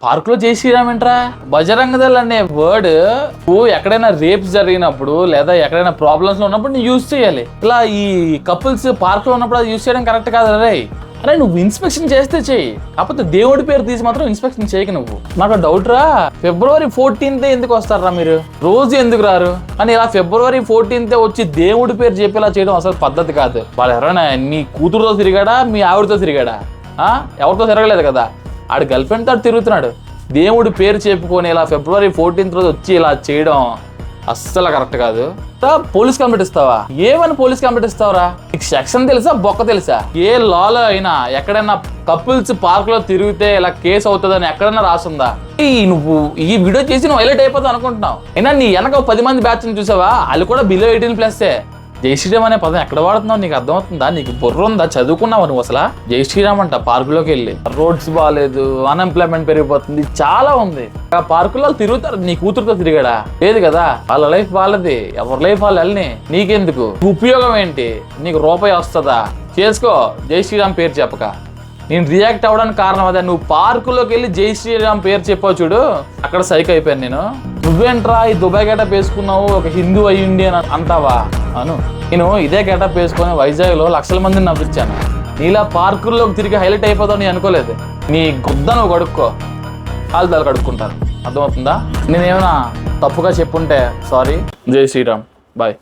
Park లో జై శ్రీరామ్ ఏంట్రా? బజరంగ దళ్ అనే వర్డ్ నువ్వు ఎక్కడైనా రేప్స్ జరిగినప్పుడు లేదా ఎక్కడైనా ప్రాబ్లమ్స్ లో ఉన్నప్పుడు నువ్వు యూజ్ చేయాలి. ఇలా ఈ కపుల్స్ పార్క్ లో ఉన్నప్పుడు అది యూజ్ చేయడం కరెక్ట్ కాదు రే. అరే నువ్వు ఇన్స్పెక్షన్ చేస్తే చెయ్యి, కాకపోతే దేవుడి పేరు తీసి మాత్రం ఇన్స్పెక్షన్ చేయక. నువ్వు నాకు డౌట్ రా, February 14th ఎందుకు వస్తారా మీరు, రోజు ఎందుకు రారు అని ఇలా February 14th వచ్చి దేవుడి పేరు చెప్పేలా చేయడం అసలు పద్ధతి కాదు. వాళ్ళు ఎవరైనా నీ కూతురుతో తిరిగాడా, మీ ఆవిడతో తిరిగాడా? ఎవరితో తిరగలేదు కదా, ఆడు గర్ల్ ఫ్రెండ్ తో తిరుగుతున్నాడు. దేవుడి పేరు చెప్పుకొని ఇలా February 14th రోజు వచ్చి ఇలా చేయడం అస్సలు కరెక్ట్ కాదు. పోలీస్ కంప్లైంట్ ఇస్తావా? ఏమని పోలీస్ కంప్లైంట్ ఇస్తావరా? నీకు సెక్షన్ తెలుసా, బొక్క తెలుసా? ఏ లాలో అయినా ఎక్కడైనా కపుల్స్ పార్క్ లో తిరిగితే ఇలా కేసు అవుతుందని ఎక్కడైనా రాసుందా? నువ్వు ఈ వీడియో చేసి నువ్వు హైలైట్ అయిపోతావు అనుకుంటున్నావు. అయినా నీ వెనక 10 మంది బ్యాచ్ చూసావా, వాళ్ళు కూడా బిలో 18+. జై శ్రీరామ్ అనే పదం ఎక్కడ వాడుతున్నావు? నీకు అర్థమవుతుందా? నీకు బుర్ర ఉందా? చదువుకున్నావు నువ్వు అసలు? జై శ్రీరామ్ అంట పార్కులోకి వెళ్ళి. రోడ్స్ బాగాలేదు, అన్ఎంప్లాయ్మెంట్ పెరిగిపోతుంది, చాలా ఉంది. ఆ పార్కులో తిరుగుతారు. నీ కూతురుతో తిరిగాడా? లేదు కదా. వాళ్ళ లైఫ్ వాళ్ళది, ఎవరి లైఫ్ వాళ్ళు వెళ్ళని నీకెందుకు? ఉపయోగం ఏంటి? నీకు రూపాయి వస్తుందా? చేసుకో జై శ్రీరామ్ పేరు చెప్పక. నేను రియాక్ట్ అవ్వడానికి కారణం అదే. నువ్వు పార్కులోకి వెళ్ళి జై శ్రీరామ్ పేరు చెప్పావు చూడు, అక్కడ సైక్ అయిపోయాను నేను. నువ్వేంట్రా ఈ దుబాయ్ గెటప్ వేసుకున్నావు, ఒక హిందూ అయ్యుండి అని అంటావా? అను, నేను ఇదే గెటప్ వేసుకొని వైజాగ్లో లక్షల మందిని నవ్వించాను. నీలా పార్కుల్లోకి తిరిగి హైలైట్ అయిపోతావు నేను అనుకోలేదు. నీ గుద్ద నువ్వు కడుక్కో, కాలు కడుక్కుంటాను. అర్థమవుతుందా? నేనేమైనా తప్పుగా చెప్పుంటే సారీ. జై శ్రీరామ్, బాయ్.